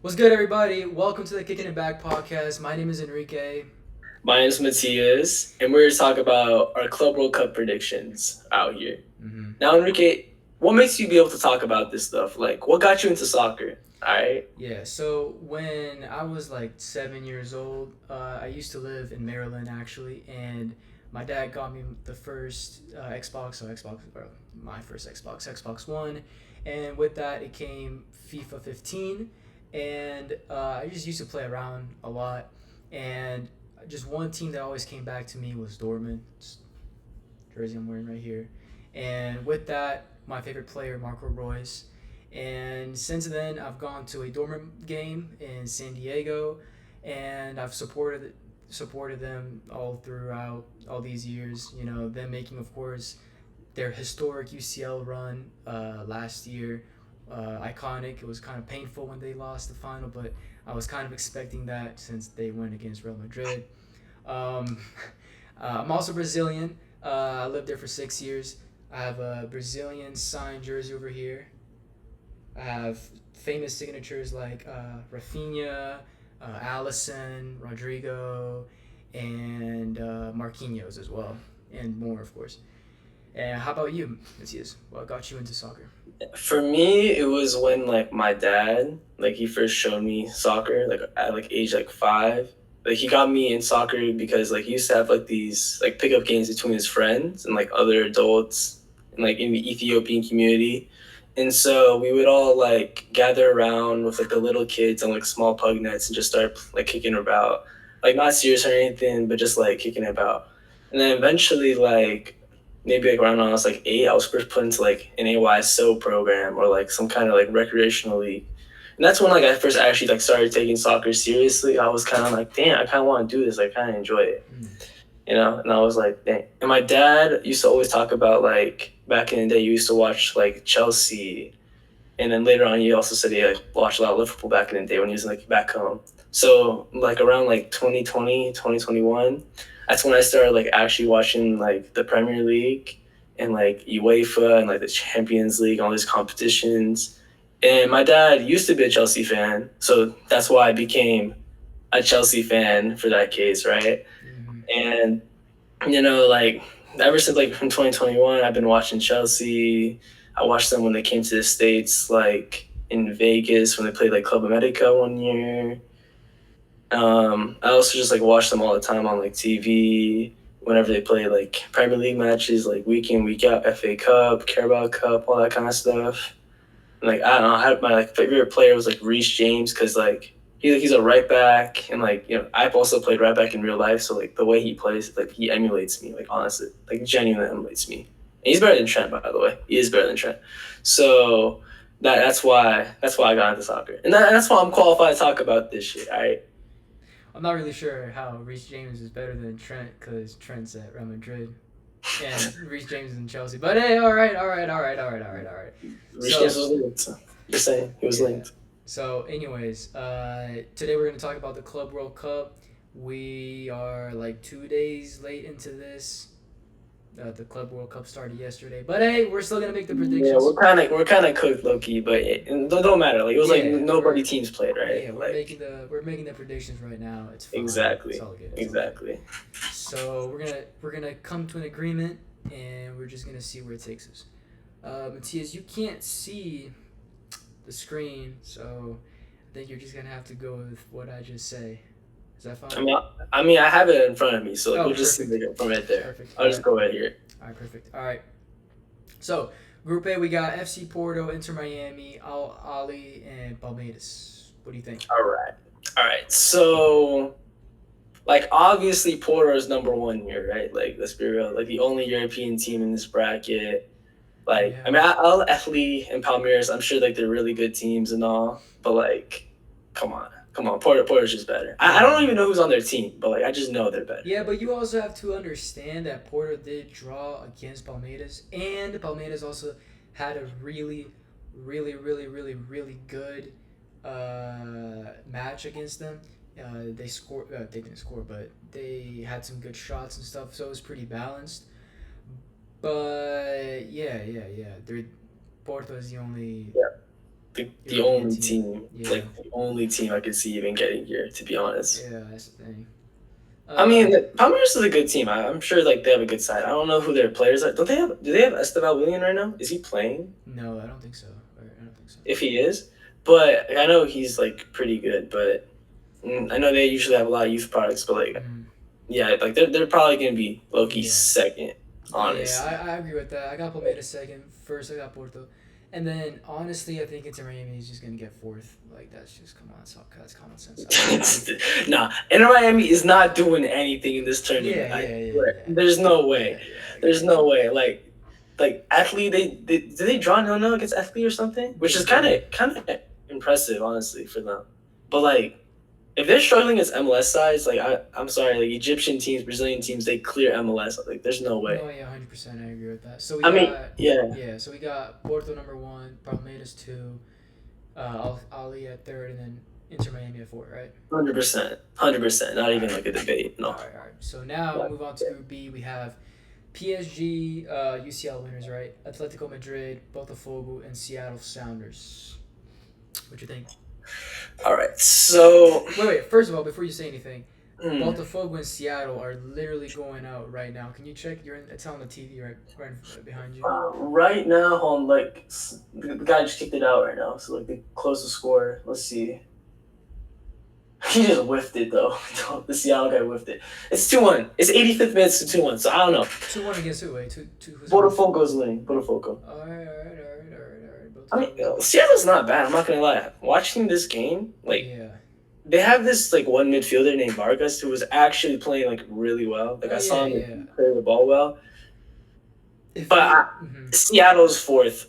What's good, everybody? Welcome to the KickinItBack Podcast. My name is Enrique. My name is Matias, and we're here to talk about our Club World Cup predictions out here. Mm-hmm. Now, Enrique, what makes you be able to talk about this stuff? Like, what got you into soccer? All right. Yeah, so when I was like 7 years old, I used to live in Maryland actually, and my dad got me the first Xbox, my first Xbox One, and with that it came FIFA 15, and I just used to play around a lot, and just one team that always came back to me was Dortmund, jersey I'm wearing right here, and with that, my favorite player Marco Royce. And since then, I've gone to a Dortmund game in San Diego, and I've supported them all throughout all these years. You know, them making, of course, their historic UCL run last year, iconic. It was kind of painful when they lost the final, but I was kind of expecting that since they went against Real Madrid. Um, I'm also Brazilian. I lived there for 6 years. I have a Brazilian signed jersey over here. I have famous signatures like Rafinha, Allison, Rodrigo, and Marquinhos as well, and more, of course. And how about you, Matthias? What got you into soccer? For me, it was when like my dad, like he first showed me soccer, like at like age like 5. Like he got me in soccer because like he used to have like these like pickup games between his friends and like other adults and like in the Ethiopian community. And so we would all like gather around with like the little kids on like small pug nets and just start like kicking about. Like not serious or anything, but just like kicking about. And then eventually like maybe like around when I was like 8, I was first put into like an AYSO program or like some kind of like recreational league. And that's when like I first actually like started taking soccer seriously. I was kind of like, damn, I kind of want to do this. I kind of enjoy it, Mm. you know? And I was like, dang. And my dad used to always talk about like back in the day, you used to watch like Chelsea. And then later on, he also said he like, watched a lot of Liverpool back in the day when he was like back home. So like around like 2020, 2021, that's when I started like actually watching like the Premier League and like UEFA and like the Champions League, all these competitions. And my dad used to be a Chelsea fan, so that's why I became a Chelsea fan for that case, right? Mm-hmm. And like ever since like from 2021, I've been watching Chelsea. I watched them when they came to the States, like in Vegas when they played like Club America one year. I also just like watch them all the time on like TV whenever they play like Premier League matches, like week in, week out, FA Cup, Carabao Cup, all that kind of stuff. And, like I don't know, I had my like favorite player was like Reece James because like he's a right back and like I've also played right back in real life, so like the way he plays, like he emulates me, like honestly, like genuinely emulates me. And he's better than Trent, by the way. He is better than Trent. So that's why I got into soccer, and that's why I'm qualified to talk about this shit. All right. I'm not really sure how Reece James is better than Trent because Trent's at Real Madrid and Reece James is in Chelsea. But hey, all right. Reece James So was linked. So just saying, he was yeah. linked. So, anyways, today we're gonna talk about the Club World Cup. We are like 2 days late into this. The Club World Cup started yesterday, but hey, we're still gonna make the Yeah, we're predictions. kind of cooked low key, but it don't matter. Like it was like Yeah, nobody teams played, right? yeah, Like we're making the predictions right now. It's fine. It's exactly, all good. It's all good. exactly. So we're gonna come to an agreement, and we're just gonna see where it takes us. Matthias, you can't see the screen, so I think you're just gonna have to go with what I just say. Is that I fine? mean, I mean, I have it in front of me, so like Oh, we'll just see perfect. like, from right there. Perfect. I'll just go right here. All right, perfect. All right. So, Group A, we got FC Porto, Inter Miami, Al Ali, and Palmeiras. What do you think? All right. So like obviously Porto is number one here, right? Like let's be real, like the only European team in this bracket. Like I Yeah. mean, Al Ahly and Palmeiras, I'm sure like they're really good teams and all, but like, come on, Porto's just better. I Yeah. don't even know who's on their team, but like I just know they're better. Yeah, but you also have to understand that Porto did draw against Palmeiras, and Palmeiras also had a really good match against them. They scored. They didn't score, but they had some good shots and stuff, so it was pretty balanced. But yeah. Porto is the only Yeah. the European only team, Yeah. like the only team I could see even getting here, to be honest. Yeah, that's the thing. I mean, Palmeiras is a good team. I'm sure like they have a good side. I don't know who their players are. Do they have Esteban Willian right now? Is he playing? No, I don't think so. I don't think so. If he is, but I know he's like pretty good. But I know they usually have a lot of youth products. But like, yeah, like they're probably gonna be low-key second. Honestly. Yeah, I agree with that. I got Palmeiras second. First, I got Porto. And then, honestly, I think Inter Miami is just going to get fourth. Like, that's just, come on, that's common sense. Nah, Inter Miami is not doing anything in this tournament. Yeah. There's no way. There's no way. Like Athlete, did they draw 0-0 against Athlete or something? Which is kind of impressive, honestly, for them. But, like, if they're struggling against MLS sides, like I'm sorry, like Egyptian teams, Brazilian teams, they clear MLS. Like there's no way. No, yeah, 100%. I agree with that. So so we got Porto number 1, Palmeiras 2, Ali at 3rd, and then Inter Miami at 4th, right? 100%. Not even like a debate. No. All right. So now we'll move on to Group B. We have PSG, UCL winners, right? Atletico Madrid, Botafogo, and Seattle Sounders. What you think? All right, so wait. First of all, before you say anything, Botafogo and Seattle are literally going out right now. Can you check? It's on the TV right behind you. Right now, like the guy just kicked it out right now. So like they close the score. Let's see. He just whiffed it though. The Seattle guy whiffed it. It's 2-1. It's 85th minutes to 2-1. So I don't know. 2-1 against who? Wait, Botafogo's winning. Botafogo. All right. I mean, Seattle's not bad. I'm not gonna lie. Watching this game, like, they have this like one midfielder named Vargas who was actually playing like really well. Like I saw him play the ball well. Seattle's 4th.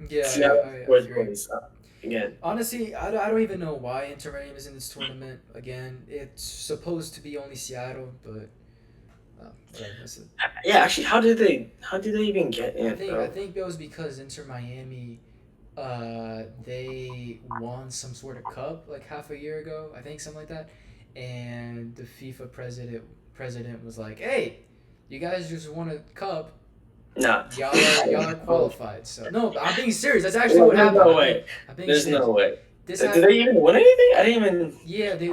Seattle's 4th place again. Honestly, I don't even know why Inter Miami is in this tournament again. It's supposed to be only Seattle, but. Yeah, actually, how did they even get in? I think it was because Inter Miami, they won some sort of cup like half a year ago, I think, something like that, and the FIFA president was like, "Hey, you guys just won a cup. No, y'all are qualified." So no, I'm being serious. That's actually what happened. No way. There's no way. Did they even win anything? I didn't even. Yeah, they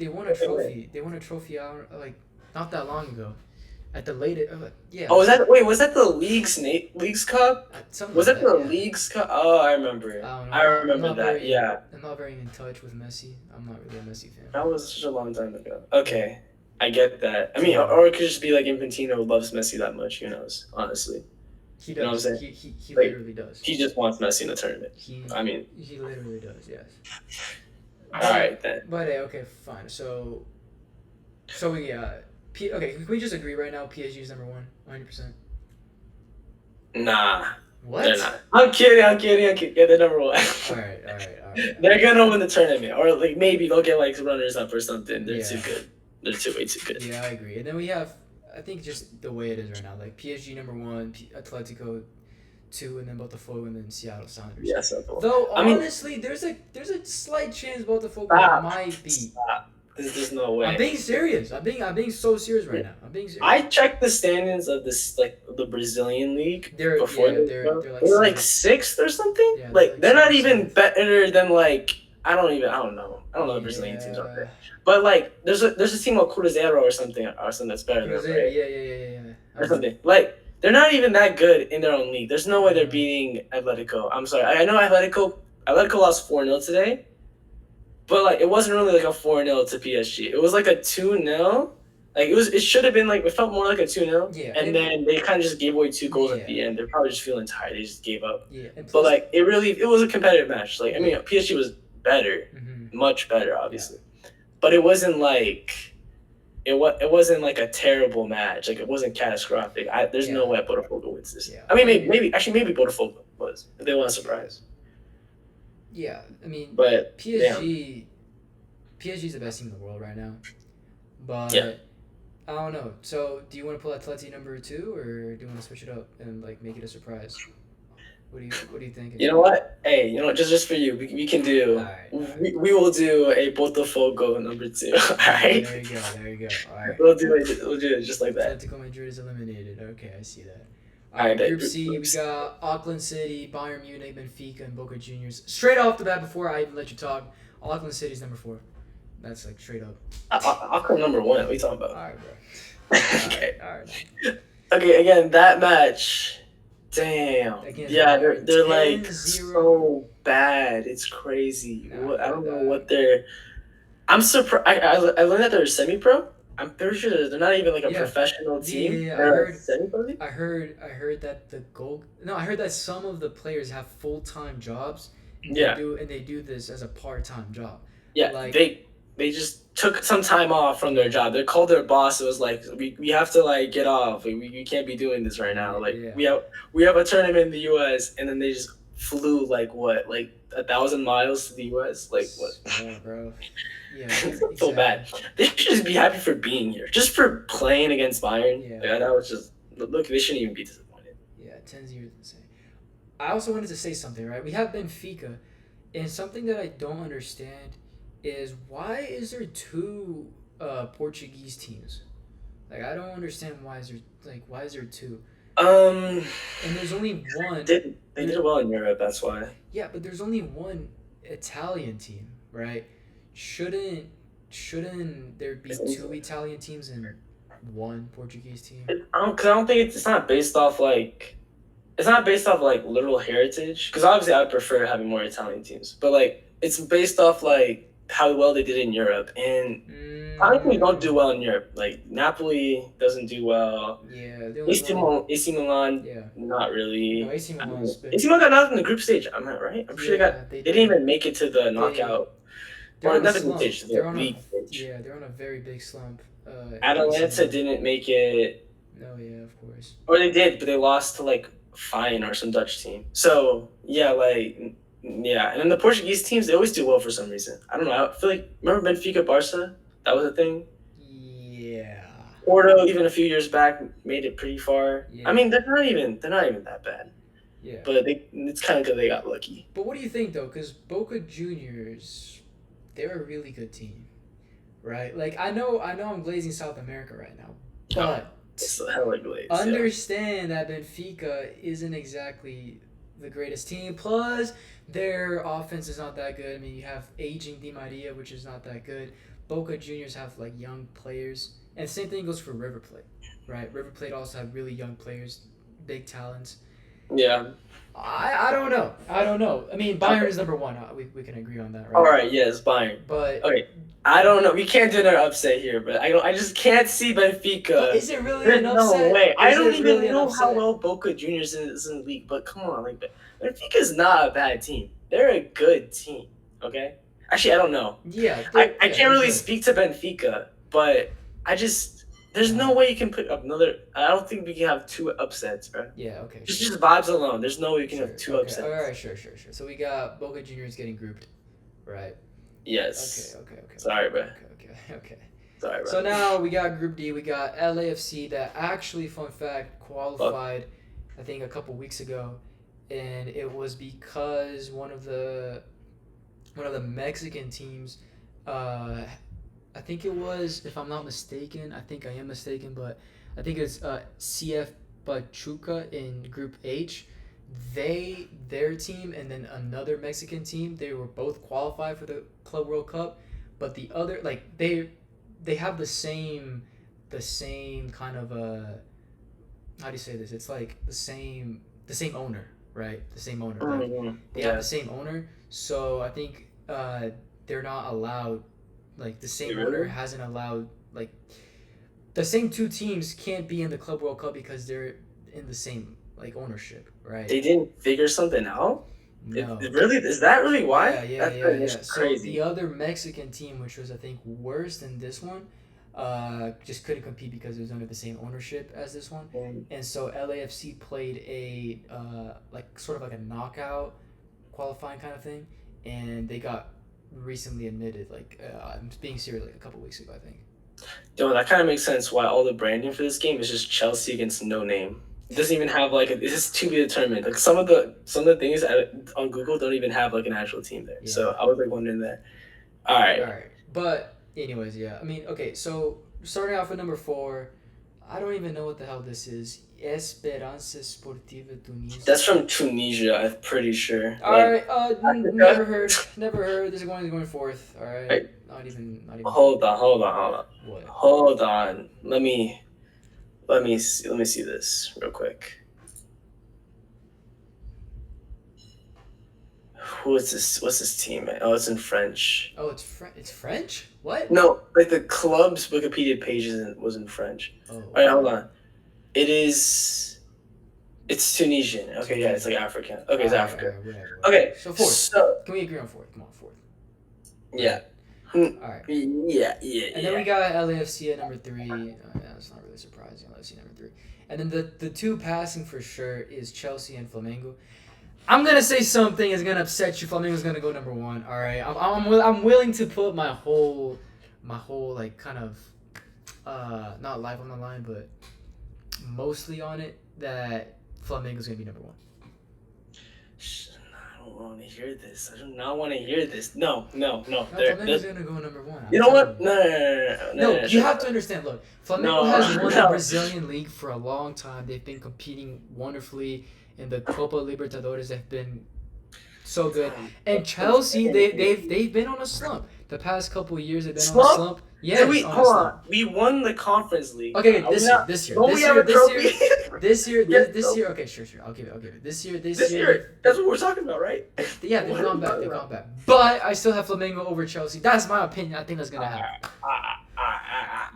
won a trophy. They won a trophy out like not that long ago. At the latest, Oh, was that the League's Cup? Was that the League's Cup? Oh, I remember. I remember that. I'm not very in touch with Messi. I'm not really a Messi fan. That was such a long time ago. Okay, I get that. I mean, or it could just be like Infantino loves Messi that much. Who knows? Honestly, he does. You know what I'm saying? He literally does. He just wants Messi in the tournament. He literally does. Yes. All right then. But okay, fine. So okay, can we just agree right now PSG is number 1, 100%? Nah. What? They're not. I'm kidding. Yeah, they're number 1. All right. They're gonna win the tournament, or like maybe they'll get like runners up or something. They're too good. They're way too good. Yeah, I agree. And then we have, I think, just the way it is right now, like PSG number 1, Atletico 2, and then Botafogo, and then Seattle Sounders. Yes. Though honestly, there's a slight chance Botafogo might be. Stop. There's no way. I'm being serious. I'm being so serious right now. I'm being serious. I checked the standings of this like the Brazilian league they're like 6th or something. Yeah, like they're not even better than like I don't know. I don't know the Brazilian teams out there. But like there's a team called Cruzeiro or something that's better than them, right? Yeah. Or something. Like they're not even that good in their own league. There's no way they're beating Atletico. I'm sorry. I know Atletico lost 4-0 today. But like it wasn't really like a 4-0 to PSG. It was like a 2-0. Like it should have been like it felt more like a 2-0. Yeah. And then they kind of just gave away 2 goals at the end. They're probably just feeling tired. They just gave up. Yeah. But like it was a competitive match. Like I mean PSG was better, much better, obviously. Yeah. But it wasn't like it wasn't like a terrible match. Like it wasn't catastrophic. There's no way Botafogo wins this. Yeah. I mean maybe Botafogo was. If they want a surprise. Yeah, I mean, but PSG's the best team in the world right now. But I don't know. So, do you want to pull Atleti number 2, or do you want to switch it up and like make it a surprise? What do you think? You know what? Hey, just for you, we can do. All right. We will do a Botafogo number 2. All right. There you go. All right. We'll do it just like that. Atletico Madrid is eliminated. Okay, I see that. All right, Group C, we got Auckland City, Bayern Munich, Benfica, and Boca Juniors. Straight off the bat, before I even let you talk, Auckland City's number 4. That's like straight up. Auckland number 1. What are you talking about? All right, bro. Okay. All right. Okay, again, that match. Damn. Yeah, they're like so bad. It's crazy. I don't know what they're. I'm surprised. I learned that they're semi-pro. I'm pretty sure they're not even like a professional team. Yeah, I heard that the goal. No, I heard that some of the players have full-time jobs. And they do this as a part-time job. Yeah, like, they just took some time off from their job. They called their boss. It was like, we have to like get off. We can't be doing this right now. Like we have a tournament in the U.S. and then they just flew like 1,000 miles to the U.S. Like what? Yeah, bro. Yeah, exactly. So bad. They should just be happy for being here, just for playing against Bayern. Yeah, that was just look. They shouldn't even be disappointed. Yeah, 10-0 insane. I also wanted to say something. Right, we have Benfica, and something that I don't understand is why is there 2 Portuguese teams? Like I don't understand why is there 2? And there's only one. They did well in Europe. That's why. Yeah, but there's only one Italian team, right? Shouldn't there be 2 Italian teams and 1 Portuguese team? I don't think it's not based off like literal heritage. Because obviously I would prefer having more Italian teams, but like it's based off like how well they did in Europe, and I think we don't do well in Europe. Like Napoli doesn't do well. Yeah, AC Milan, not really. No, AC Milan got out in the group stage. I'm not right. I'm sure they didn't even make it to the knockout. Or not the group stage, the league stage. Yeah, they're on a very big slump. Atalanta didn't make it. No, yeah, of course. Or they did, but they lost to like Feyenoord or some Dutch team. So yeah, and then the Portuguese teams, they always do well for some reason. I don't know. I feel like, remember Benfica, Barca? That was a thing. Yeah. Porto, even a few years back, made it pretty far. Yeah. I mean, they're not even that bad. Yeah. But it's kind of good they got lucky. But what do you think though? Because Boca Juniors, they're a really good team, right? Like I know I'm glazing South America right now, but it's hella glazed. Understand that Benfica isn't exactly the greatest team. Plus, their offense is not that good. I mean, you have aging Di Maria, which is not that good. Boca Juniors have like young players, and the same thing goes for River Plate, right? River Plate also have really young players, big talents. Yeah. I don't know. I mean, Bayern is number 1. We can agree on that, right? All right. Yes, Bayern. But okay. I don't know. We can't do another upset here, but I just can't see Benfica. But is it really an upset? No way. I don't even know how well Boca Juniors is in the league, but come on, like Benfica's not a bad team. They're a good team. Okay. Actually, I don't know. Yeah. I can't really speak to Benfica, but there's no way you can put up another. I don't think we can have 2 upsets, bro. Yeah. Okay. Just vibes alone. There's no way you can have 2 upsets. All right. Sure. So we got Boca Juniors getting grouped, right? Yes. Okay. Sorry, bro. Okay. Sorry, bro. So now we got Group D. We got LAFC that actually, fun fact, qualified, I think a couple weeks ago, and it was because one of the Mexican teams, I think it was, if I'm not mistaken, I think I am mistaken, but I think it's CF Pachuca in Group H. Their team and then another Mexican team, they were both qualified for the Club World Cup, but the other, like they have the same kind of how do you say this? It's like the same owner, right? The same owner. Like, they have the same owner, so I think they're not allowed. Like the same owner hasn't allowed, like the same 2 teams can't be in the Club World Cup because they're in the same like ownership, right? They didn't figure something out? No. Is that really why? Yeah. That's crazy. So the other Mexican team, which was I think worse than this one, just couldn't compete because it was under the same ownership as this one. And so LAFC played a like sort of like a knockout qualifying kind of thing, and they got recently admitted, like I'm being serious, like a couple weeks ago, I think. Yo, that kind of makes sense why all the branding for this game is just Chelsea against no name. It doesn't even have like it's just to be determined. Like some of the things on Google don't even have like an actual team there. Yeah. So I was like wondering that. All right. But anyways, yeah. I mean, okay. So starting off with number 4, I don't even know what the hell this is. Esperança Sportiva Tunisia. That's from Tunisia, I'm pretty sure. Alright, never heard. This is going fourth. Alright. Not even. Hold on. What? Hold on. Let me see this real quick. What's this team, man? Oh, it's in French. Oh, it's French? What? No, like the club's Wikipedia page was in French. Oh. Alright, hold on. It's Tunisian. Okay, yeah, it's like African. Okay, it's Africa. Whatever. Okay, so fourth. So, can we agree on fourth? Come on, fourth. Yeah. Alright. Yeah. And then we got LAFC at number 3. That's not really surprising. LAFC number 3. And then the two passing for sure is Chelsea and Flamengo. I'm gonna say something is gonna upset you. Flamengo's gonna go number 1. All right, I'm willing to put my whole like kind of not life on the line, but mostly on it that Flamengo's gonna be number 1. I don't want to hear this. I do not want to hear this. No. Flamengo's gonna go number 1. You know what? No. You have to understand. Look, Flamengo has won the Brazilian league for a long time. They've been competing wonderfully in the Copa Libertadores. They've been so good. And Chelsea, they've been on a slump. The past couple of years, they've been on a slump. Yeah, hold on. We won the Conference League. Okay, this year. This year. Okay, sure. I'll give it. This year. That's what we're talking about, right? Yeah, they've gone back. But I still have Flamengo over Chelsea. That's my opinion. I think that's gonna happen.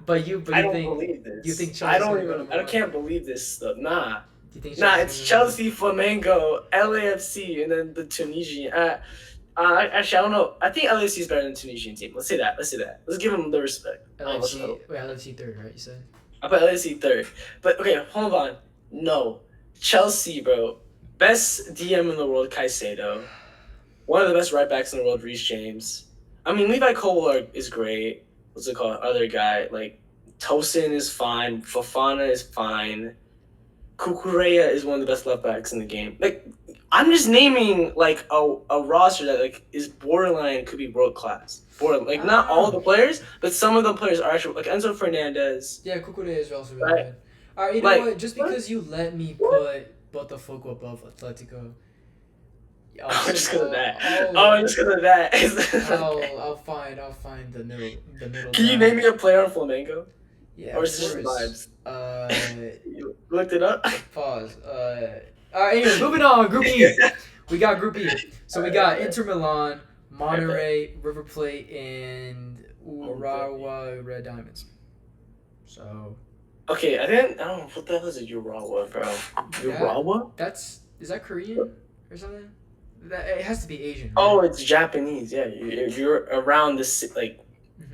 But you don't believe this. You think Chelsea? I can't believe this stuff. Nah. It's Chelsea, Flamengo, LAFC, and then the Tunisian. Actually, I don't know. I think LAFC is better than the Tunisian team. Let's say that. Let's give them the respect. LAFC third, right? You said. I put LAFC third. But okay, hold on. No, Chelsea, bro. Best DM in the world, Caicedo. One of the best right backs in the world, Reece James. I mean, Levi Colwill is great. What's it called? Other guy like Tosin is fine. Fofana is fine. Cucurella is one of the best left backs in the game. Like, I'm just naming like a roster that like is borderline could be world class. Like not all the players, but some of the players are actually like Enzo Fernandez. Yeah, Cucurella is also really good. All right, you know what? Just because you let me put Botafogo above Atletico. Just because of that. I'll find the middle. Can you name me a player on Flamengo? Yeah. Or is it just vibes? You looked it up? Pause. Alright, anyways, moving on. Group E. We got Group E. So we got Inter Milan, Monterrey, River Plate, and Urawa Red Diamonds. So. Okay, I don't know what the hell is a Urawa, bro. Urawa? Is that Korean or something? It has to be Asian. Right? Oh, it's Japanese. Yeah, you're around this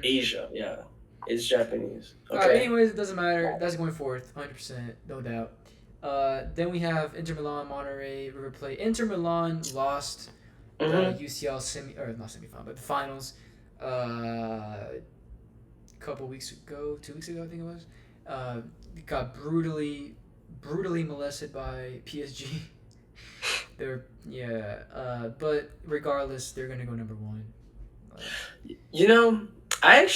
Asia. Yeah. It's Japanese. Okay. Alright, anyways, it doesn't matter. That's going fourth, 100%, no doubt. Then we have Inter Milan, Monterrey, River Plate. Inter Milan lost the UCL semifinal, but the finals a couple weeks ago, 2 weeks ago, I think it was. Got brutally molested by PSG. But regardless, they're gonna go number 1. I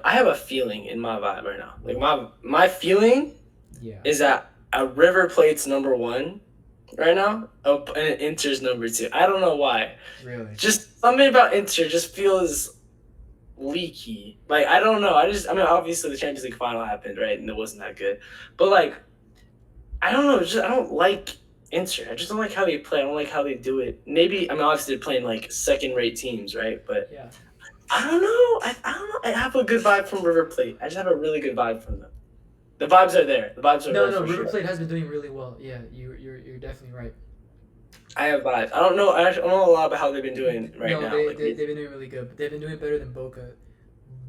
have a feeling in my vibe right now. Like my feeling is that a River Plate's number 1 right now, and Inter's number 2. I don't know why. Really? Just something about Inter just feels leaky. Like, I don't know. Obviously the Champions League final happened, right? And it wasn't that good. But like, I don't know. I don't like Inter. I just don't like how they play. I don't like how they do it. Maybe, obviously they're playing like second-rate teams, right? But yeah. I don't know. I don't know. I have a good vibe from River Plate. I just have a really good vibe from them. The vibes are there. No, River Plate has been doing really well. Yeah, you're definitely right. I have vibes. I don't know a lot about how they've been doing now. They've been doing really good. But they've been doing better than Boca.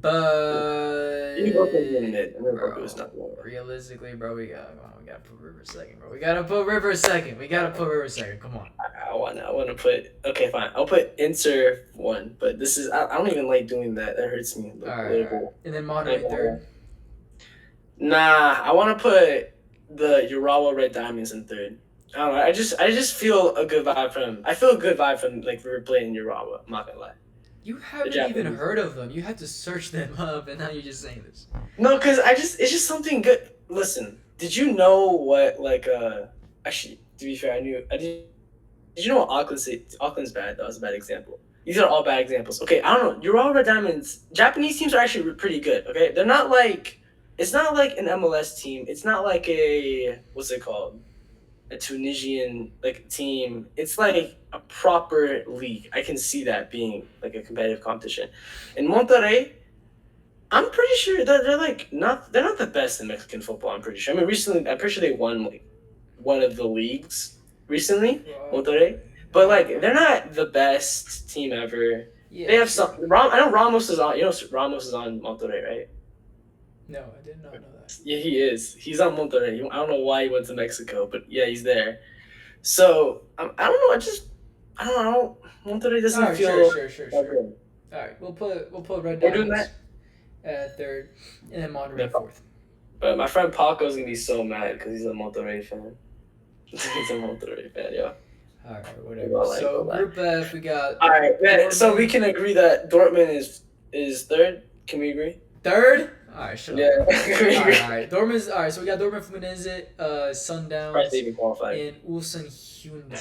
But Boca's not well. Realistically, bro, we gotta put River second, bro. We gotta put River second. Come on. I wanna put. Okay, fine. I'll put Inter 1. But this is. I don't even like doing that. That hurts me. All right. And then Monterrey third. Nah, I want to put the Urawa Red Diamonds in third. I don't know. I just feel a good vibe from. I feel a good vibe from like River Plate and Urawa. I'm not gonna lie. You haven't even heard of them. You had to search them up, and now you're just saying this. No, because it's just something good. Listen, Did you know what actually, to be fair, I knew. Did you know what Auckland's bad? That was a bad example. These are all bad examples. Okay, I don't know. Urawa Red Diamonds. Japanese teams are actually pretty good. Okay, they're not like. It's not like an MLS team. It's not like a what's it called? A Tunisian like team. It's like a proper league. I can see that being like a competitive competition. In Monterrey, I'm pretty sure that they're not the best in Mexican football. I'm pretty sure. I mean, recently, I'm pretty sure they won like one of the leagues recently, Monterrey. But like, they're not the best team ever. Yeah, They have some. I know Ramos is on. You know, Ramos is on Monterrey, right? No, I did not know that. Yeah, he is. He's on Monterrey. I don't know why he went to Mexico, but yeah, he's there. So I don't know. I don't know. Monterrey doesn't Alright, feel. sure. Good. All right, we'll put Red We're doing Diamonds at third, and then Monterrey Yeah. fourth. But my friend Paco's gonna be so mad because he's a Monterrey fan. He's a Monterrey fan, yeah. All right, whatever. So Group F, we got. All right, man. So Dortmund. we can agree that Dortmund is third. Can we agree? Third. All right, shut Yeah. up. All right. Dortmund's all right. So we got Dortmund, Fluminense, Sundowns, Surprised they even qualified. and Ulsan Hyundai.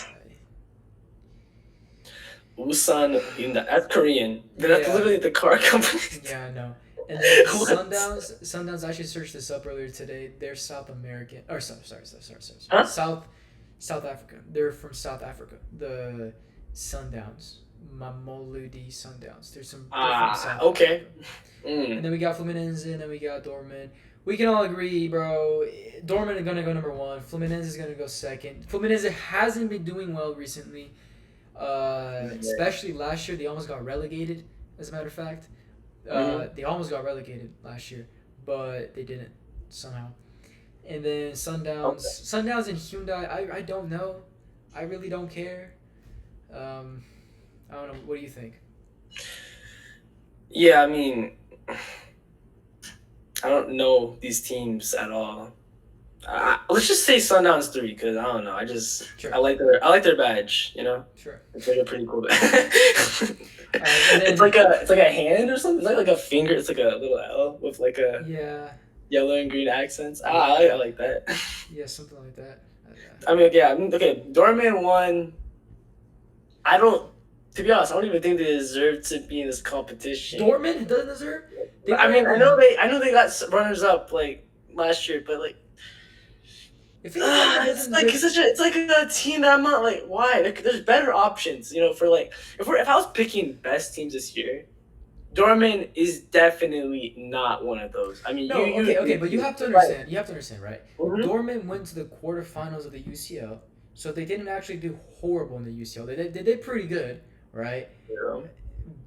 Ulsan Hyundai. That's Korean. That's Yeah. literally the car company. Yeah, I know. And then What? Sundowns. I actually searched this up earlier today. They're South American. Or sorry. Huh? South Africa. They're from South Africa. The Sundowns. Mamelodi Sundowns. They're from South okay. Africa. And then we got Fluminense, and then we got Dortmund. We can all agree, bro. Dortmund is gonna go number one. Fluminense is gonna go second. Fluminense hasn't been doing well recently. Especially last year, they almost got relegated. As a matter of fact, they almost got relegated last year, but they didn't somehow. And then Sundowns and Hyundai. I don't know. I really don't care. I don't know. What do you think? Yeah, I mean, I don't know these teams at all. Let's just say Sundowns 3 because I don't know. Sure. I like their badge. You know, Sure. it's like a pretty cool badge. And then- it's like a hand or something. It's like a finger. It's like a little L with like a yellow and green accents. I like that. Yeah, something like that. I mean, yeah. Okay, Dortmund won. To be honest, I don't even think they deserve to be in this competition. Dortmund doesn't deserve. I know they got runners up like last year, but like. It's like a team that I'm not like why there's better options, you know, for like if I was picking best teams this year, Dortmund is definitely not one of those. I mean, but you have to understand. You have to understand, right? Mhm. Dortmund went to the quarterfinals of the UCL, so they didn't actually do horrible in the UCL. They did pretty good, right? Yeah.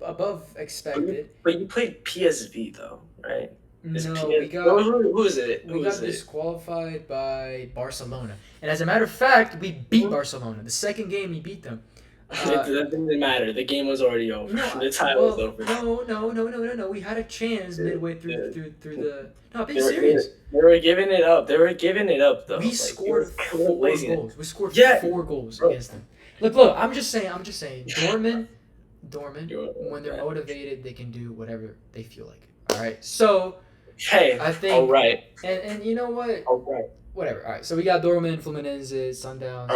Above expected. But you played PSV though, right? No, we got. Who is it? We got disqualified by Barcelona, and as a matter of fact, we beat Barcelona. The second game, we beat them. That didn't matter. The game was already over. The title was over. No. We had a chance midway through the. No, I'm being serious. They were giving it up. Though. We scored 4 goals. We scored 4 goals against them. Look. I'm just saying. Dortmund, when they're motivated, they can do whatever they feel like. All right. So. Hey. I think. All right. And you know what? All right. Whatever. All right. So we got Dortmund, Fluminense, Sundowns,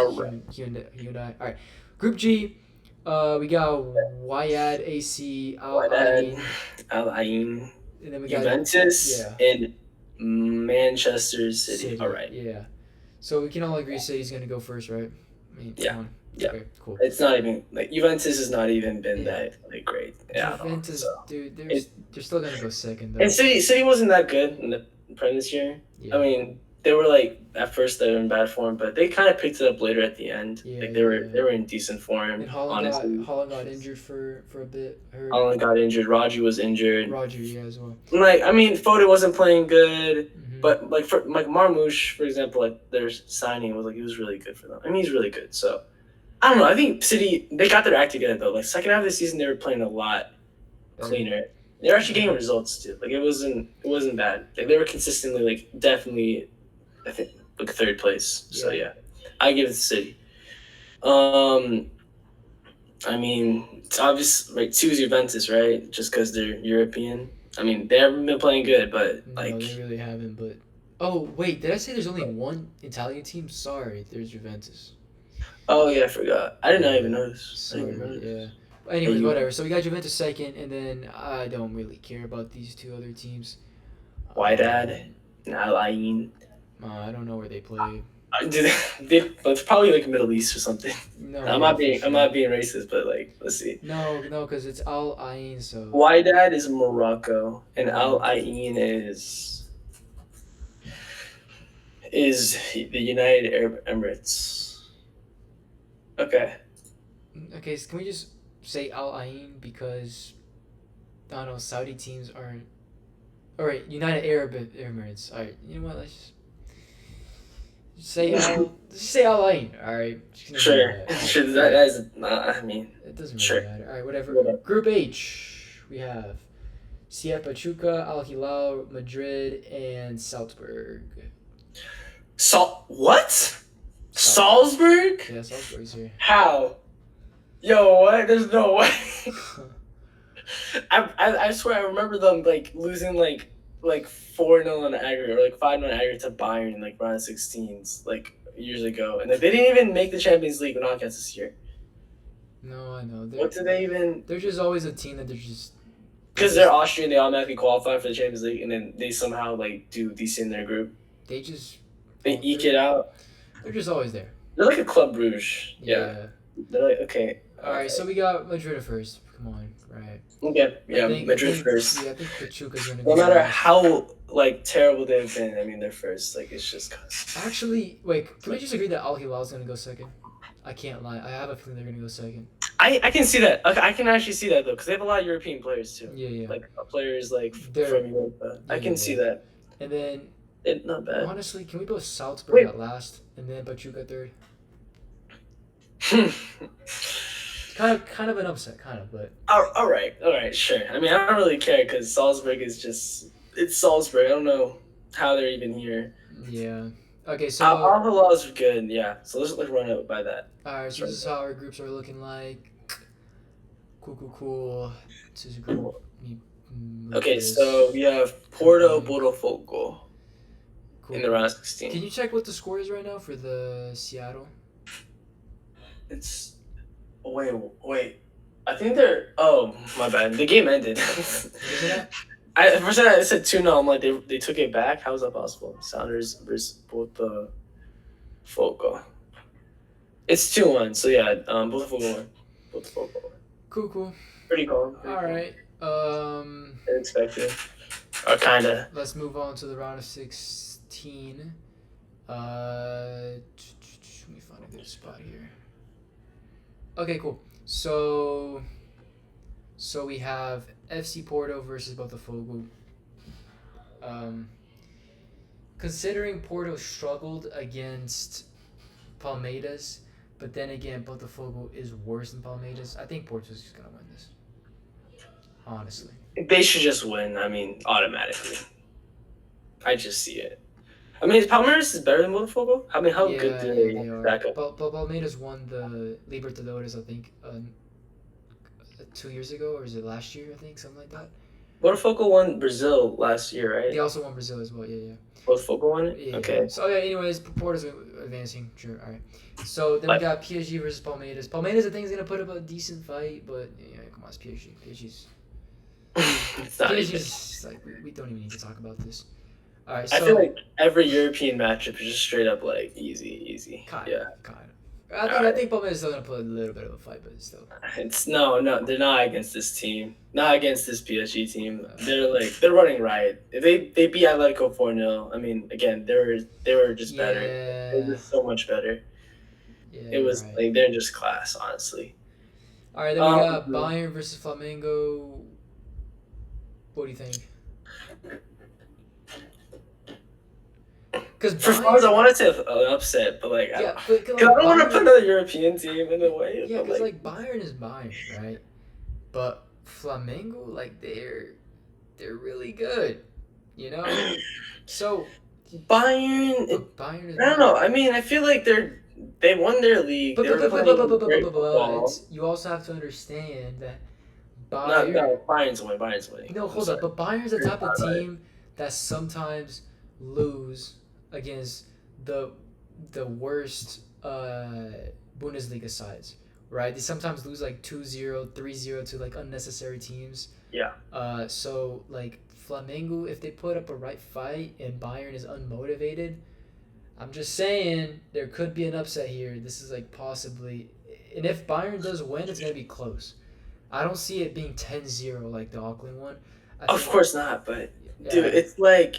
Hyundai. All right. Group G, we got Wydad, AC, Al Ain, and then we got Juventus, and Manchester City. All right. Yeah. So we can all agree City's gonna go first, right? I mean, Yeah. Okay, cool. It's not even like Juventus has not even been that like great. Yeah. Juventus, dude, they're still gonna go second though. And City wasn't that good in the Prem this year. Yeah. I mean, they were like at first they were in bad form, but they kind of picked it up later at the end. Yeah, like they were in decent form. And Holland got injured for a bit. Holland got injured. Raji was injured. As well. Like I mean, Foden wasn't playing good, Mm-hmm. but like for like Marmoush, for example, like their signing was like he was really good for them. I mean, he's really good. So I don't know. I think City they got their act together though. Like second half of the season, they were playing a lot cleaner. They were actually getting results too. Like it wasn't bad. Like they were consistently like definitely, I think like third place. So yeah, I give it to City. I mean, it's obvious. Right, 2 is Juventus, right? Just because they're European. I mean, they haven't been playing good, but like no, they really haven't. But Oh wait, did I say there's only one Italian team? Sorry, there's Juventus. Oh yeah, I forgot. I did not even Yeah, notice. I didn't even sorry. Yeah. notice. But Hey, anyways, you whatever. So we got Juventus second, and then I don't really care about these two other teams. Wydad, Nalain. I don't know where they play. It's probably like Middle East or something. No, I'm yeah, not for being I'm sure. not being racist, but like let's see. No, because it's Al Ain. So Wydad is Morocco, and Al yeah. Ain is the United Arab Emirates. Okay. Okay, so can we just say Al Ain because I don't know, Saudi teams aren't. All right, United Arab Emirates. All right, you know what? Let's just say Al Ain. All right, just gonna do Sure. that. All right, Sure. That is not. I mean, it doesn't really sure. matter. All right, whatever. Whatever. Group H, we have CF Pachuca, Al Hilal, Madrid, and Salzburg. What? Salzburg? Yeah, Salzburg's here. How? Yo, what? There's no way. I swear I remember them like losing like 4-0 in aggregate or like 5-0 in aggregate to Bayern in like round of 16s like years ago, and they didn't even make the Champions League knockouts this year. No, I know. What did they even? They're just always a team that they're just. Because they're Austrian, they automatically qualify for the Champions League, and then they somehow like do decent in their group. They just. They eke it out. They're just always there. They're like a Club Bruges. Yeah. They're like okay. All right, so we got Madrid at first. Come on, right? Okay, yeah, Madrid think, first. Yeah, I think Pachuca's gonna. No go matter last. how like terrible they've been, I mean they're first. Like it's just cause. Actually, wait. Can we just agree that Al Hilal's gonna go second? I can't lie. I have a feeling they're gonna go second. I can see that. Okay, I can actually see that though, because they have a lot of European players too. Yeah. Like players like They're- from Europe. I can see that. And then, It's not bad. honestly, can we go Salzburg Wait. at last, and then Pachuca third? all Kind of an upset, but. right, sure. I mean, I don't really care because Salzburg is it's Salzburg. I don't know how they're even here. Yeah. Okay, so. Al Hilal is good, yeah. So let's run it by that. Alright, so this is how our groups are looking like. Cool. This is a group. Okay, so we have Porto Botafogo in the round of 16. Can you check what the score is right now for the Seattle? It's wait. I think they're. Oh my bad. The game ended. What is it at? First I said 2-0. I'm like they took it back. How is that possible? Sounders versus Botafogo. It's 2-1. So yeah, Botafogo won. Botafogo won. Cool. Pretty calm. All right. Expected. Or kinda. Let's move on to the round of 16. Let me find a good spot here. Okay, cool. So we have FC Porto versus Botafogo. Considering Porto struggled against Palmeiras, but then again, Botafogo is worse than Palmeiras, I think Porto's just gonna win this. Honestly. They should just win. I mean, automatically. I just see it. I mean, Palmeiras is better than Botafogo. I mean, how good do they back up? But Palmeiras won the Libertadores, I think, 2 years ago, or is it last year? I think something like that. Botafogo won Brazil last year, right? They also won Brazil as well. Yeah. Botafogo won it. Yeah. Okay. So yeah. Anyways, Porto's advancing. Sure. All right. So then we got PSG versus Palmeiras. Palmeiras, I think, is gonna put up a decent fight, but yeah, come on, it's PSG. It's not even. PSG's like we don't even need to talk about this. All right. So I feel like every European matchup is just straight up like easy. Kind Yeah. of. I think Palmeiras is still gonna put a little bit of a fight, but still. It's no, they're not against this team. Not against this PSG team. They're running riot. They beat Atletico 4-0. I mean, again, they were just better. They were so much better. Yeah. It was right. like they're just class, honestly. All right, then we got Bayern versus Flamengo. What do you think? Because For Spurs, I want to say an upset, but like, yeah, I don't want to put another European team in the way. Yeah, because like Bayern is Bayern, right? But Flamengo, like they're really good, you know. So Bayern is. I don't know. I mean, I feel like they won their league. But you also have to understand that Bayern. No, Bayern's winning. No, hold up. But Bayern's the type of team that sometimes lose against the worst Bundesliga sides, right? They sometimes lose like 2-0, 3-0 to like unnecessary teams. Yeah. So like Flamengo, if they put up a right fight and Bayern is unmotivated, I'm just saying there could be an upset here. This is like possibly, and if Bayern does win, it's gonna be close. I don't see it being 10-0 like the Auckland one. Of course not, but dude, Yeah. it's like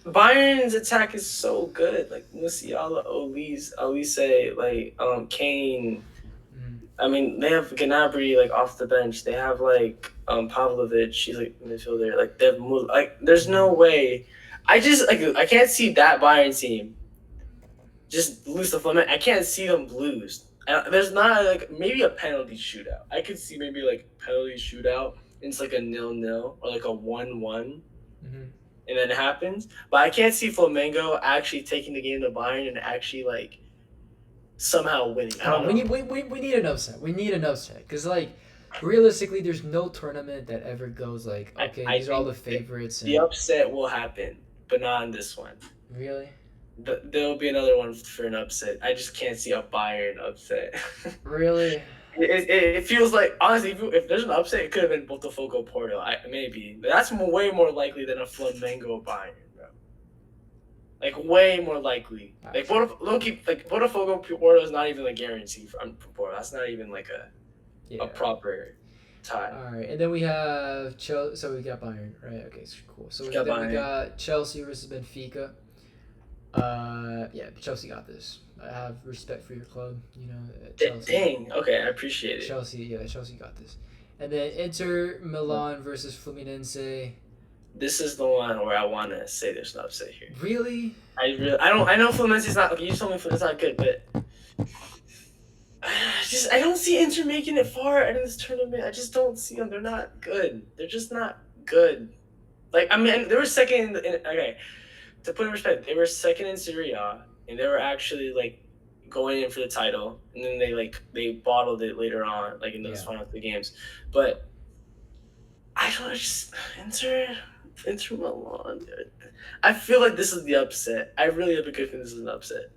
Bayern's attack is so good. Like Musiala, Olise, like Kane. Mhm. I mean, they have Gnabry like off the bench. They have like Pavlovic. She's like midfielder. Like they have like. There's no way. I just like I can't see that Bayern team just lose the Flamengo. I can't see them lose. There's not like maybe a penalty shootout. I could see maybe like penalty shootout. And it's like a 0-0 or like a 1-1, Mm-hmm. and then it happens. But I can't see Flamengo actually taking the game to Bayern and actually like somehow winning. I don't know. We need an upset. We need an upset because like realistically, there's no tournament that ever goes like okay, these are all the favorites. The upset will happen, but not on this one. Really? There'll be another one for an upset. I just can't see a Bayern upset. Really? It feels like honestly, if there's an upset, it could have been Botafogo Porto. Maybe, but that's way more likely than a Flamengo Bayern, bro. Like way more likely. Like Botafogo Porto is not even a guarantee for Porto. That's not even like a proper tie. All right, and then we have Chelsea. So we got Bayern, right? Okay, cool. So we got Chelsea versus Benfica. Yeah, Chelsea got this. I have respect for your club, you know. Chelsea. Dang. Okay, I appreciate it. Chelsea got this. And then Inter Milan versus Fluminense. This is the one where I want to say there's an upset here. Really? I know Fluminense's not. Okay, you told me Fluminense's not good, but I don't see Inter making it far in this tournament. I just don't see them. They're not good. They're just not good. Like I mean, they were second. Okay, to put in perspective, they were second in Serie A, and they were actually like going in for the title, and then they bottled it later on, like in those final 3 games. But I don't just Inter Milan. Dude. I feel like this is the upset. I really have a good feeling this is an upset.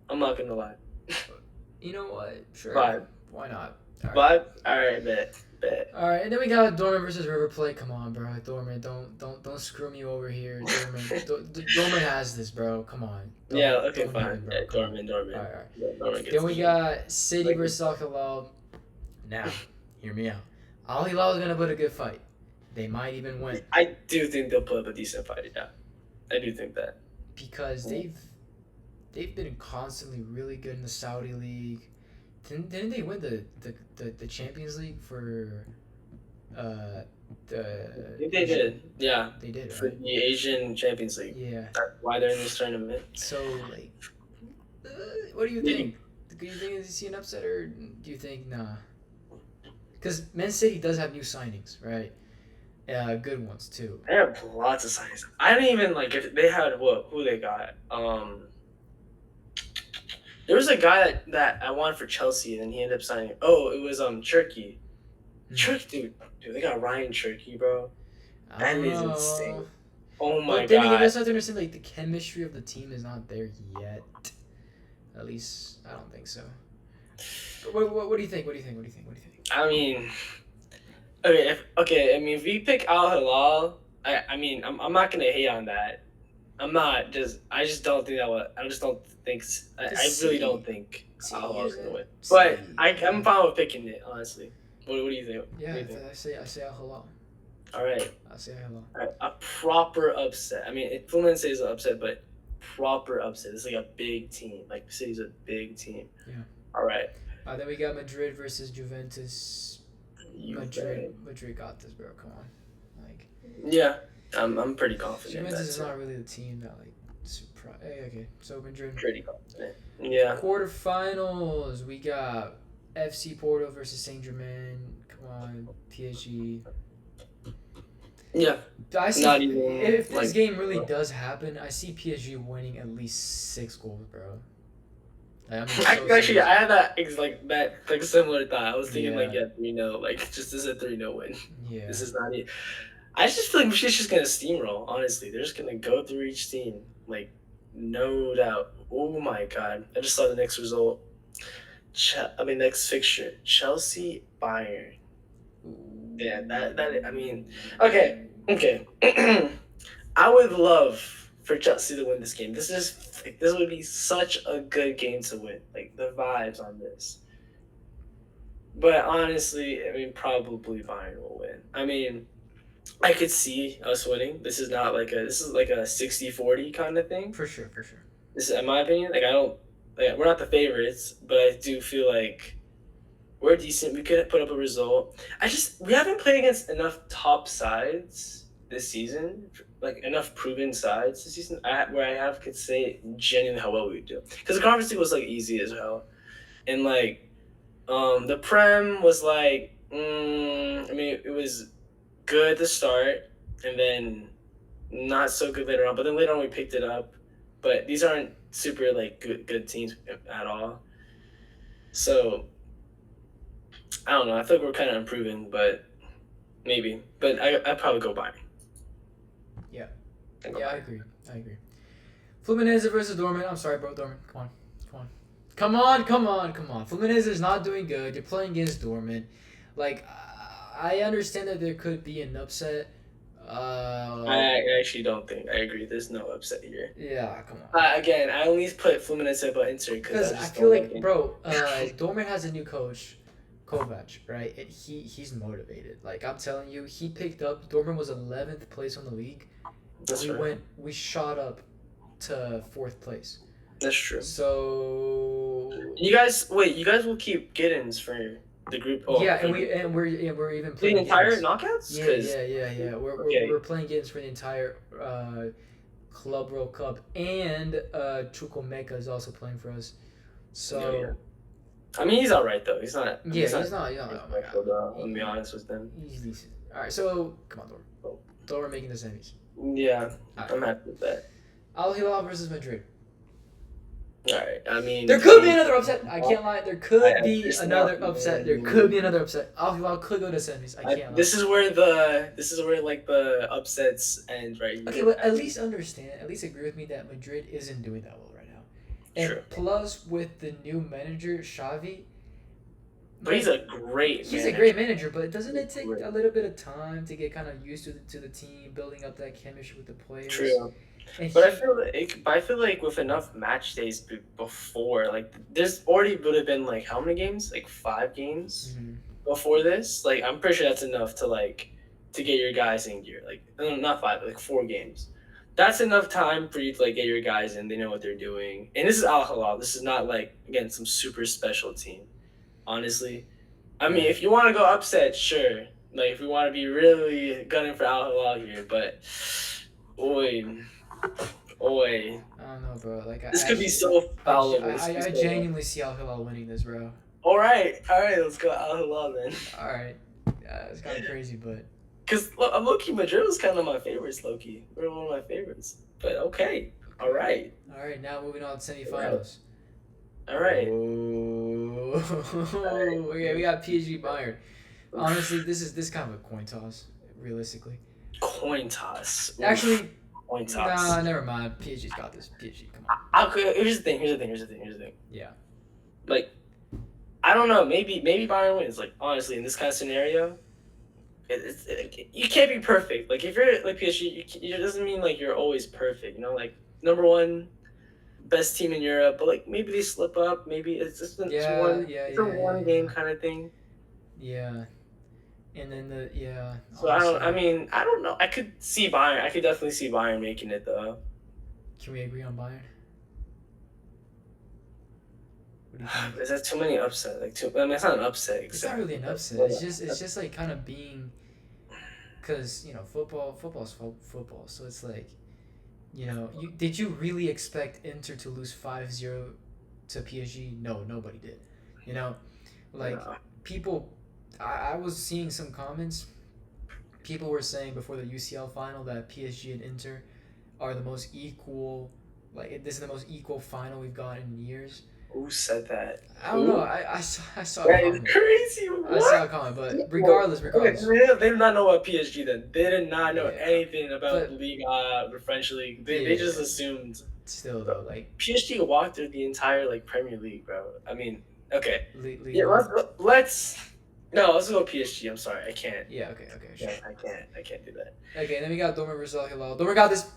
I'm not gonna lie. You know what? Sure. 5. Why not? All right. 5? All right, bet. All right, and then we got Dortmund versus River Plate. Come on, bro. Dortmund, don't screw me over here. Dortmund has this, bro. Come on. Yeah. Okay. Fine. Yeah, Dortmund. All right. Yeah, Dortmund then we got City versus Al Hilal. Now, hear me out. Al Hilal is gonna put a good fight. They might even win. I do think they'll put up a decent fight. Yeah, I do think that because they've been constantly really good in the Saudi League. Didn't they win the Champions League for I think they did. Yeah. They did, right? For the Asian Champions League. Yeah. That's why they're in this tournament. So like what do you think? Do you think you see an upset or do you think nah? Because Man City does have new signings, right? Good ones too. They have lots of signings. I don't even like if they had who they got. There was a guy that I wanted for Chelsea, and then he ended up signing. Oh, it was Turkey. Dude, they got Ryan Cherky, bro. That is insane. Oh my god. Then you just have to understand, like the chemistry of the team is not there yet. At least I don't think so. But what do you think? What do you think? I mean, okay. I mean, if we pick Al Hilal, I'm not gonna hate on that. I just don't think that would. I really don't think Al Hilal's gonna win. But I'm fine with picking it, honestly. What do you think? Yeah, you think? I say Al Hilal. All right. I say Al Hilal. All right. A proper upset. I mean, Fluminense is an upset, but proper upset. It's like a big team. Like City's a big team. Yeah. All right. Then we got Madrid versus Juventus. Madrid got this, bro. Come on. Like. Yeah. I'm pretty confident. Juventus is not really the team that like surprise. Hey, okay, so Madrid. Pretty confident. Yeah. Quarterfinals, we got FC Porto versus Saint Germain. Come on, PSG. Yeah. I see. Not even, if this game really does happen, I see PSG winning at least 6 goals, bro. Like, Actually, I had that similar thought. I was thinking 3-0, like just as a 3-0 win. Yeah. This is not it. I just feel like she's just gonna steamroll. Honestly, they're just gonna go through each team, like no doubt. Oh my god! I just saw the next result. Next fixture: Chelsea Bayern. Yeah, that I mean, okay. I would love for Chelsea to win this game. This would be such a good game to win. Like the vibes on this. But honestly, I mean, probably Bayern will win. I mean, I could see us winning. This is like a 60-40 kind of thing. For sure, for sure. This is, in my opinion, like I don't like we're not the favorites, but I do feel like we're decent. We could put up a result. We haven't played against enough top sides this season, like enough proven sides this season, where could say genuinely how well we would do. Because the conference league was like easy as hell, and like the Prem was like, I mean, it was good to start, and then not so good later on. But then later on, we picked it up. But these aren't super like good teams at all. So I don't know. I feel like we're kind of improving, but maybe. But I'd probably go Bayern. Yeah. Yeah, I agree. Fluminense versus Dortmund. I'm sorry, bro. Dortmund. Come on. Fluminense is not doing good. You're playing against Dortmund. Like, I understand that there could be an upset. I actually don't think. I agree. There's no upset here. Yeah, come on. Again, I only put Fluminense above Inter because I feel like, bro, Dortmund has a new coach, Kovac, right? And he's motivated. Like, I'm telling you, he picked up. Dortmund was 11th place on the league. That's right. We shot up to 4th place. That's true. So you guys will keep Giddens for the group. Yeah, and we're even playing the entire knockouts. Yeah. We're playing Giddens for the entire Club World Cup, and Chukwemeka is also playing for us. So. Yeah. I mean, he's all right though. He's not. Yeah, he's not. I'm be honest with him. He's decent. All right, so come on, Thor. We're making the semis. Yeah, I'm happy with that. Al Hilal versus Madrid. All right. I mean, there could be another upset. I can't lie. There could be another upset. Al Hilal could go to semis. I can't lie. This is where like the upsets end, right? Okay, but at least agree with me that Madrid isn't doing that well right now. And True. Plus, with the new manager Xavi. But he's a great manager, but doesn't it take a little bit of time to get kind of used to the team, building up that chemistry with the players? True. But I feel like with enough match days before, like there's already would have been like how many games? Like 5 games before this. Like I'm pretty sure that's enough to get your guys in gear. Like not 5, but like 4 games. That's enough time for you to like get your guys in. They know what they're doing. And this is Al Hilal. This is not like again some super special team. Honestly, I mean, if you want to go upset, sure. Like if we want to be really gunning for Al Hilal here, but oi. I don't know, bro. Like this could be so foul. I genuinely see Al Hilal winning this, bro. All right. Let's go Al Hilal then. All right. It's kind of crazy, but. Because low-key, Madrid was kind of my favorites, low-key. They were one of my favorites. But okay. All right. Now moving on to semifinals. All right. Okay, we got PSG Bayern. Honestly, this is kind of a coin toss, realistically. Coin toss. Actually, coin toss. Nah, never mind. PSG's got this. PSG, come on. Okay, here's the thing. Yeah. Like, I don't know. Maybe Bayern wins. Like, honestly, in this kind of scenario, you can't be perfect. Like, if you're like PSG, it doesn't mean like you're always perfect. You know, like number 1 best team in Europe, but like maybe they slip up. Maybe it's just one game kind of thing. Yeah. And then So honestly, I don't know. I could see Bayern. I could definitely see Bayern making it though. Can we agree on Bayern? What do you think? Is that too many upset? It's not an upset. It's not really an upset. It's just like kind of being, because football's football. So it's like, did you really expect Inter to lose 5-0 to PSG? No, nobody did. People. I was seeing some comments. People were saying before the UCL final that PSG and Inter are the most equal. Like, this is the most equal final we've gotten in years. Who said that? I don't know. I saw a That is comment. crazy. What? I saw a comment, but regardless. Okay, they did not know about PSG then. They did not know Yeah. anything about But the French league. They just yeah, assumed. still though, like PSG walked through the entire like Premier League, bro. I mean, okay, League yeah. One. Let's go PSG. I'm sorry, I can't. Yeah. Okay. Sure. Yeah, I can't do that. Okay. Then we got Dortmund versus Al Hilal. Dortmund got this.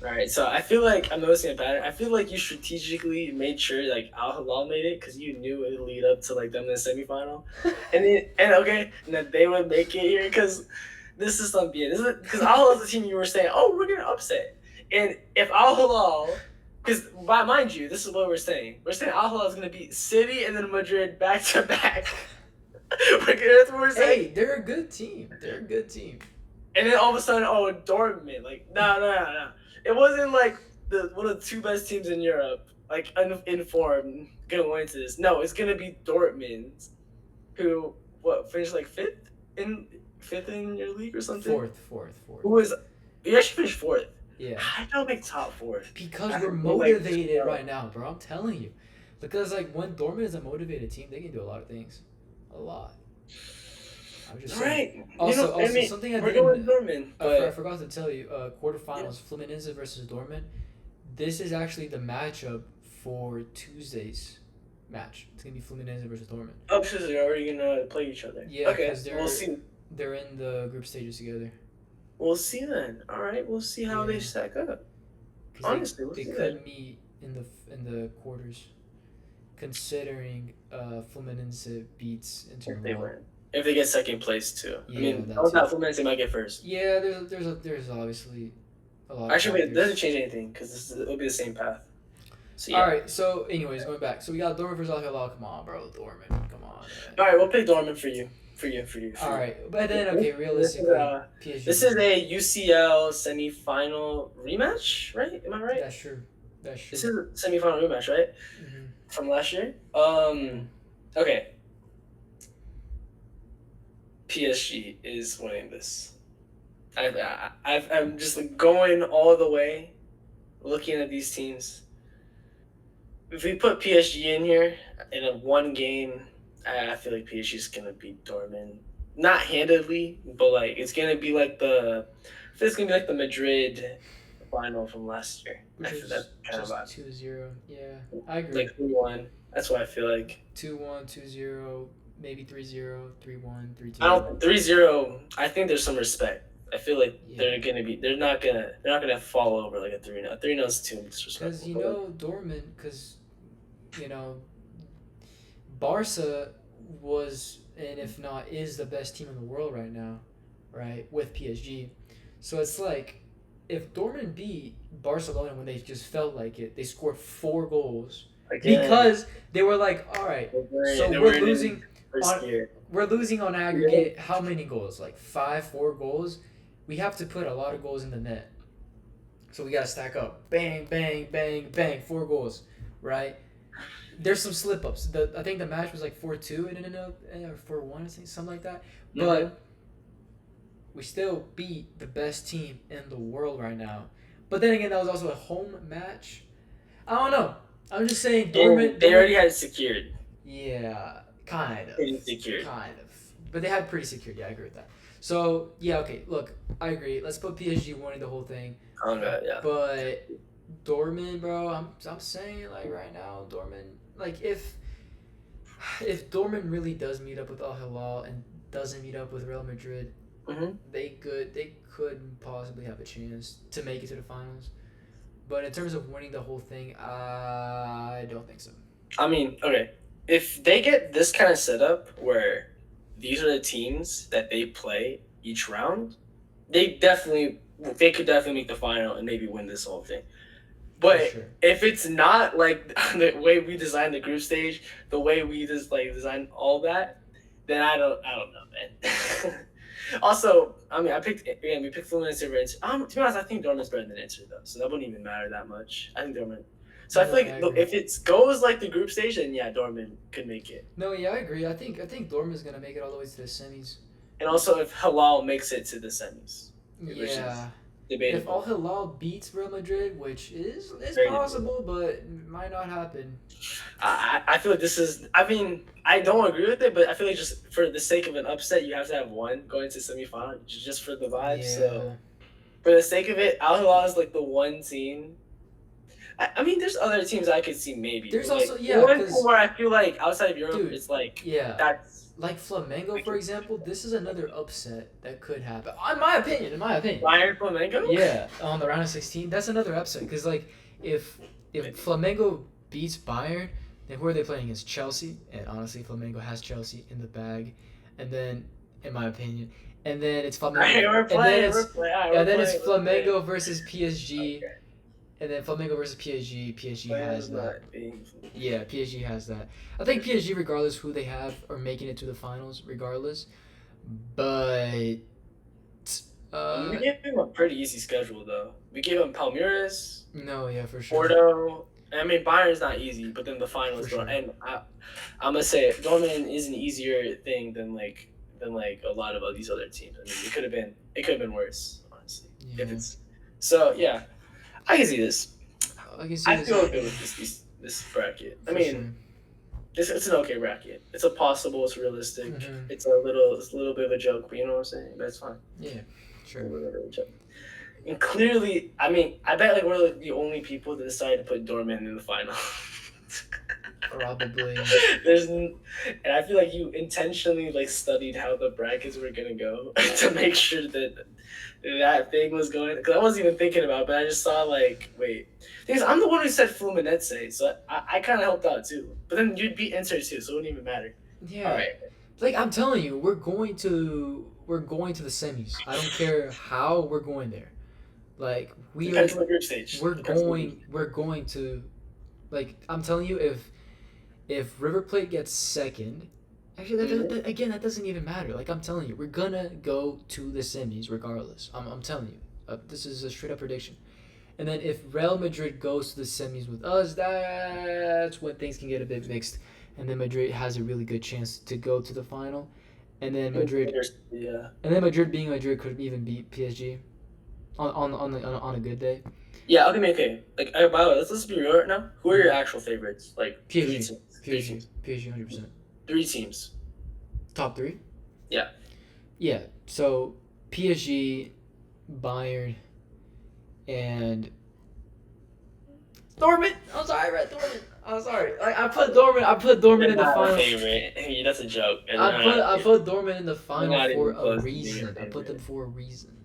All right, so I feel like I'm noticing a pattern. I feel like you strategically made sure like Al Hilal made it because you knew it would lead up to like them in the semifinal, and then they would make it here because this is something. This is because Al Hilal's the team you were saying, oh, we're gonna upset, and if Al Hilal, because mind you, this is what we're saying. We're saying Al Hilal is gonna beat City and then Madrid back to back. That's what we're saying. Hey, they're a good team. And then all of a sudden, oh, Dortmund, like no. It wasn't like one of the two best teams in Europe, like uninformed, gonna win into this. No, it's gonna be Dortmund, who finished like fifth in your league or something. Fourth. You actually finished fourth. Yeah. I don't make top four because we're motivated right now, bro. I'm telling you, because like when Dortmund is a motivated team, they can do a lot of things, a lot. I'm just saying. Right. Also, something I we're going Dortmund. I forgot to tell you, quarterfinals, Fluminense versus Dortmund. This is actually the matchup for Tuesday's match. It's gonna be Fluminense versus Dortmund. Oh, so they're already gonna play each other. Yeah, okay. We'll see. They're in the group stages together. We'll see then. All right, we'll see how they stack up. Honestly, they could meet in the quarters, considering Fluminense beats Inter. If they win. If they get second place too. Yeah, I mean, Fluminense they might get first. Yeah, there's obviously a lot. Actually, wait, it doesn't change anything because it'll be the same path. So, yeah. All right. So, anyways, going back. So we got Dortmund versus Al Hilal. Come on, bro, Dortmund. Come on. Man. All right, we'll pick Dortmund for you. All right, but then okay, realistically, PSG. This is a UCL semi-final rematch, right? Am I right? That's true. This is a semi-final rematch, right? Mm-hmm. From last year. Okay. PSG is winning this. I'm just like going all the way, looking at these teams. If we put PSG in here in a one game, I feel like PSG is gonna beat Dortmund. Not handedly, but like it's gonna be like the Madrid final from last year. Which I feel that's kind of 2-0. Yeah, I agree. Like 3-1. That's what I feel like. 2-1, 2-0, maybe 3-0, 3-1, 3-2. 3-0. I think there's some respect. I feel like they're not gonna fall over like a 3-0. 3-0 is too disrespectful. Because Dortmund, Barca was, and if not is, the best team in the world right now, right, with PSG. So it's like, if Dortmund beat Barcelona when they just felt like it, they scored 4 goals. Again. Because they were like, all right, so we're losing on aggregate how many goals? Like 4 goals? We have to put a lot of goals in the net. So we got to stack up. Bang, bang, bang, bang, 4 goals, right? There's some slip-ups. I think the match was like 4-2. It ended up, or 4-1, I think, something like that. Mm-hmm. But we still beat the best team in the world right now. But then again, that was also a home match. I don't know. I'm just saying, Dortmund. They already had it secured. Yeah, kind of. Secured. Kind of. But they had pretty secured. Yeah, I agree with that. So, yeah, okay. Look, I agree. Let's put PSG winning the whole thing. Yeah. But Dortmund, bro, I'm saying, like, right now, Dortmund, like, if Dortmund really does meet up with Al Hilal and doesn't meet up with Real Madrid, mm-hmm. they could possibly have a chance to make it to the finals. But in terms of winning the whole thing, I don't think so. I mean, okay, if they get this kind of setup where these are the teams that they play each round, they could definitely make the final and maybe win this whole thing. But if it's not like the way we designed the group stage, the way we just like designed all that, then I don't know, man. Also, I mean, we picked Fluminense over Inter. To be honest, I think Dortmund's better than Inter though, so that wouldn't even matter that much. I think Dortmund. So I feel like if it goes like the group stage, then yeah, Dortmund could make it. No, yeah, I agree. I think Dortmund's gonna make it all the way to the semis. And also, if Hilal makes it to the semis, If Al debatable. Hilal beats Real Madrid, which is Very possible, but might not happen. I feel like this is. I mean, I don't agree with it, but I feel like just for the sake of an upset, you have to have one going to semifinal just for the vibe. Yeah. So for the sake of it, Al Hilal is like the one team. I mean, there's other teams I could see maybe. There's but, like, also one team because where I feel like outside of Europe, dude, it's like yeah, that's like Flamengo for example. This is another upset that could happen. In my opinion. Bayern Flamengo. Yeah, on the round of 16, that's another upset because like if Flamengo beats Bayern, then who are they playing against? Chelsea, and honestly, Flamengo has Chelsea in the bag, and then in my opinion, and then it's Flamengo, and then it's Flamengo versus PSG, Okay. and then Flamengo versus PSG. PSG has that. Not being. Yeah, PSG has that. I think PSG, regardless who they have, are making it to the finals, regardless. But We gave him a pretty easy schedule though. We gave him Palmeiras, no, yeah, for sure. Porto. I mean, Bayern's not easy, but then the finals. For sure. And I'm gonna say Dortmund is an easier thing than a lot of these other teams. I mean, it could have been worse, honestly. Yeah. If it's so, yeah, I can see this. I can see I this. feel good with this bracket. I For mean, it's an okay bracket. It's a possible. It's realistic. Mhm. It's a little bit of a joke, but you know what I'm saying. But it's fine. Yeah, sure. A little bit of a joke. And clearly, I mean, I bet like we're like the only people that decided to put Dortmund in the final. Probably. And I feel like you intentionally like studied how the brackets were gonna go to make sure that thing was going. Because I wasn't even thinking about it, but I just saw like, wait. Because I'm the one who said Fluminense, so I kind of helped out too. But then you'd beat Inter too, so it wouldn't even matter. Yeah. All right. Like I'm telling you, we're going to the semis. I don't care how we're going there. Like Depends on the group stage. we're going to, like I'm telling you, if River Plate gets second, actually that doesn't even matter. Like I'm telling you, we're gonna go to the semis regardless. I'm telling you, this is a straight up prediction. And then if Real Madrid goes to the semis with us, that's when things can get a bit mixed. And then Madrid has a really good chance to go to the final. And then Madrid, Yeah. and then Madrid being Madrid could even beat PSG on a good day. Yeah, okay. Like, by the way, let's be real right now. Who are your actual favorites? Like, PSG, 100%. 3 teams. Top 3. Yeah. Yeah. So PSG, Bayern, and Dortmund. I'm sorry, I read Dortmund. I'm sorry. Like I put Dortmund in the final. Favorite. Hey, that's a joke. I put Dortmund in the final not for even a close to reason. being I a put them favorite. for a reason.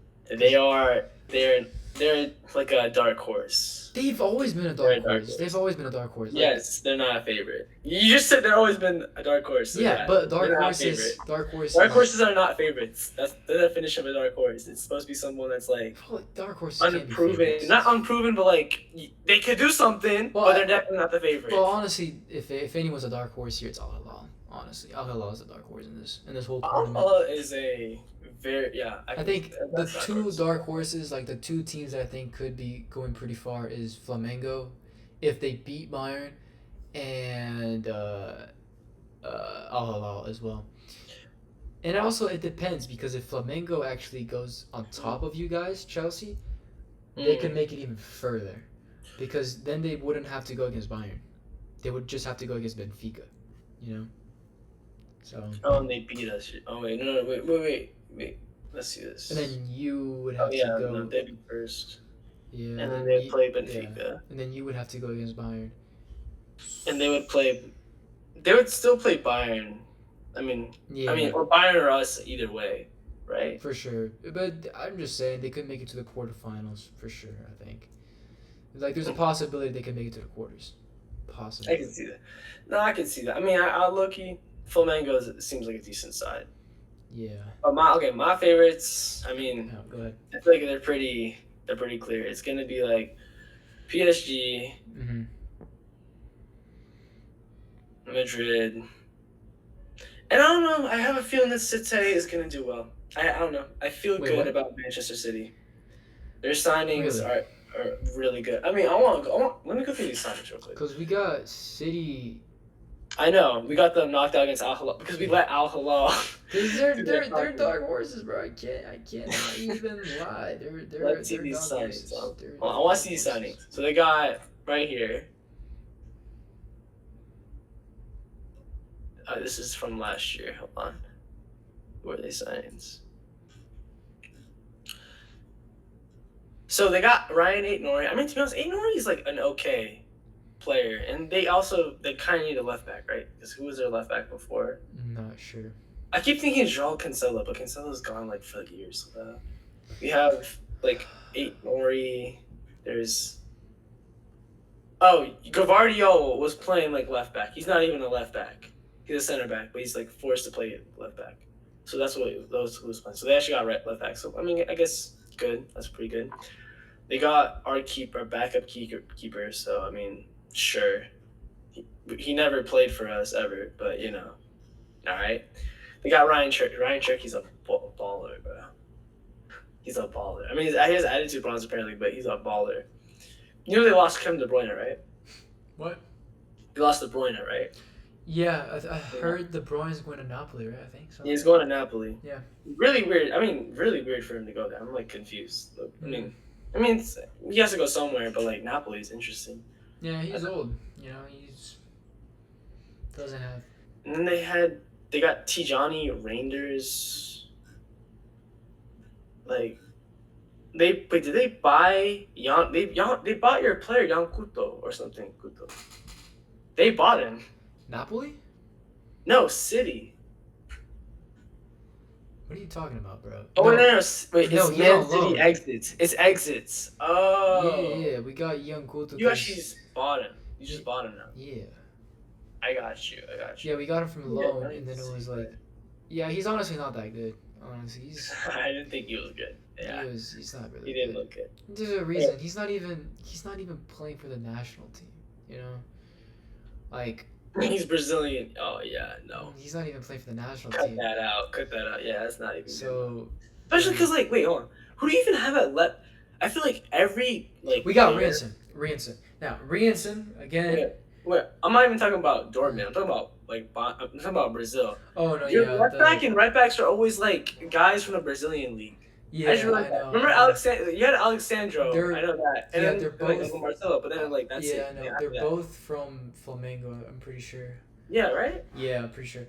They're like a dark horse. They've always been a dark horse. They've always been a dark horse. Like, Yes, they're not a favorite. You just said they've always been a dark horse. So yeah, but dark they're not horses. favorite. Dark horses are not favorites. That's the definition of a dark horse. It's supposed to be someone that's like Dark horses can't be unproven, favorites. not unproven, but like they could do something, Well, but they're definitely not the favorite. Well, honestly, if anyone's a dark horse here, it's Al Hilal. Honestly, Al Hilal is a dark horse in this whole tournament. Allah is a very I think the that's two dark horses, like the two teams that I think could be going pretty far, is Flamengo, if they beat Bayern, and Al Hilal as well. And also it depends, because if Flamengo actually goes on top of you guys, Chelsea, they could make it even further, because then they wouldn't have to go against Bayern. They would just have to go against Benfica, you know. So. Oh, and they beat us. Oh wait, no, wait. Let's see this. And then you would have to go. No, they'd be first. Yeah. And then they'd play Benfica. Yeah. And then you would have to go against Bayern. And they would still play Bayern. I mean, or Bayern or us, either way, right? For sure. But I'm just saying they could make it to the quarterfinals for sure. I think. Like, there's a possibility they could make it to the quarters. Possibly. I can see that. No, I can see that. I mean, I low-key, Flamengo seems like a decent side. Yeah. But my favorites. I mean, go ahead. I feel like they're pretty clear. It's gonna be like PSG, Madrid, and I don't know. I have a feeling that City is gonna do well. I don't know. I feel good about Manchester City. Their signings are really good. I mean, let me go through these signings real quick. Because we got City. I know. We got them knocked out against Al Hilal because we let Al Hilal. They're dark horses, bro. I cannot even lie. Let's see They're these dog signings. horses. They're I want to dog see these horses. signings. So they got right here. This is from last year. Hold on. Who are they signings? So they got Ryan Aitnori. I mean, to be honest, Aitnori is like an okay player, and they kind of need a left back, right? Because who was their left back before? Not sure. I keep thinking João Cancelo, but Cancelo's gone like for like years. We have like Aitnori. There's Gavardio was playing like left back. He's not even a left back. He's a center back, but he's like forced to play left back. So that's what those who was playing. So they actually got left back. So I mean, I guess good. That's pretty good. They got our backup keeper. So I mean, sure. He never played for us ever, but you know, all right. They got Ryan Cherky. Ryan Cherky's a baller, bro. He's a baller. I mean, he has attitude problems apparently, but he's a baller. You know they lost Kevin De Bruyne, right? What? They lost De Bruyne, right? Yeah, I heard De Bruyne's going to Napoli, right? I think so. Yeah, he's going to Napoli. Yeah. Really weird. I mean, really weird for him to go there. I'm like confused. I mean, he has to go somewhere, but like Napoli is interesting. Yeah, he's old. You know, he's doesn't have. And then they got Tijani Reinders. Like, did they buy they bought your player Jan Couto or something? Couto. They bought him. Napoli? No, City. What are you talking about, bro? Oh, no. Wait, No, it's he's on Man City loan. exits. It's exits. Oh. Yeah, we got Young Couto. You actually just bought him. You just bought him now. Yeah. I got you. Yeah, we got him from loan, nice. and then it was like, yeah, he's honestly not that good. Honestly, I didn't think he was good. Yeah. He's not really. He didn't look good. There's a reason. He's not even playing for the national team. You know, like. He's Brazilian. Oh yeah, no. He's not even playing for the national Cut team. that out. Yeah, that's not even. So. Good. Especially because wait, hold on. Who do you even have at left? I feel like every We got Rianson. Now Rianson again. Wait, I'm not even talking about Dortmund. I'm talking about I'm talking about Brazil. Oh no, Your yeah. left back and right backs are always like guys from the Brazilian league. Yeah, I Remember know. you had Alexandro. I know that. And then they're both both Marcelo, but then like that's it. Yeah, I know. They're both from Flamengo. I'm pretty sure. Yeah, right. Yeah, I'm pretty sure.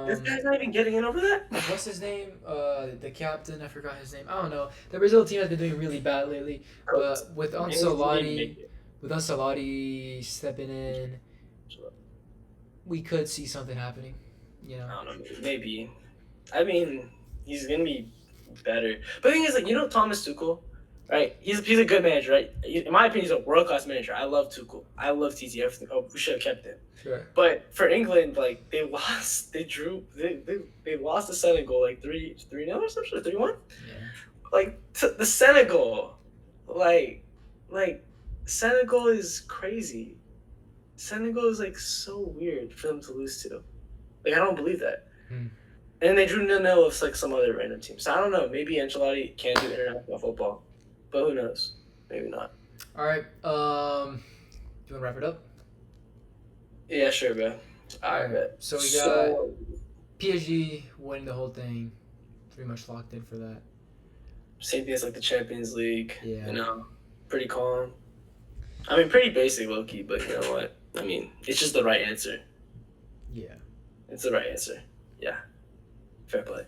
This guy's not even getting in over that. What's his name? The captain. I forgot his name. I don't know. The Brazil team has been doing really bad lately, but with Ancelotti stepping in, we could see something happening. You know. I don't know. Maybe. I mean, he's gonna be better. But the thing is, like, you know, Thomas Tuchel, right? He's a good manager, right? In my opinion, he's a world class manager. I love Tuchel. I love TT. Everything. Oh, we should have kept him. Sure. But for England, like they lost. They lost to Senegal like 3-0 or something, 3-1. Yeah. Like the Senegal, like Senegal is crazy. Senegal is like so weird for them to lose to. Like I don't believe that. And they drew 0-0 with like some other random team. So I don't know. Maybe Ancelotti can do international football, but who knows? Maybe not. All right. Do you want to wrap it up? Yeah, sure, bro. All right, bet. So we got PSG winning the whole thing. Pretty much locked in for that. Same thing as like the Champions League. Yeah. You know, pretty calm. I mean, pretty basic, low key, but you know what? I mean, it's just the right answer. Yeah. It's the right answer. Yeah. Fair play.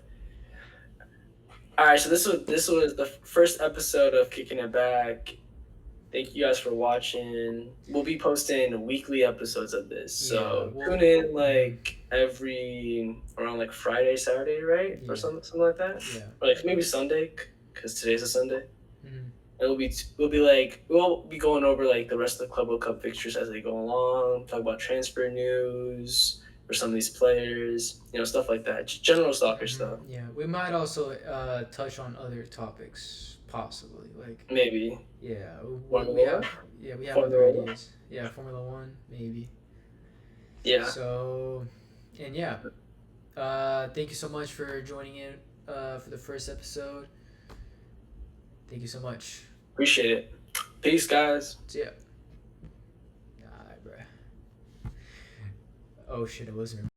All right, so this was the first episode of Kicking It Back. Thank you guys for watching. We'll be posting weekly episodes of this, so tune in like around like Friday, Saturday, right, or something like that. Yeah. Or like maybe Sunday, because today's a Sunday. Mm-hmm. And we'll be going over like the rest of the Club World Cup fixtures as they go along. Talk about transfer news for some of these players, you know, stuff like that. Just general soccer stuff. Yeah, we might also touch on other topics, possibly. Like Maybe. Yeah, we have other ideas. Yeah, Formula 1, maybe. Yeah. So, and yeah, thank you so much for joining in for the first episode. Thank you so much. Appreciate it. Peace, guys. See ya. Oh shit, I wasn't.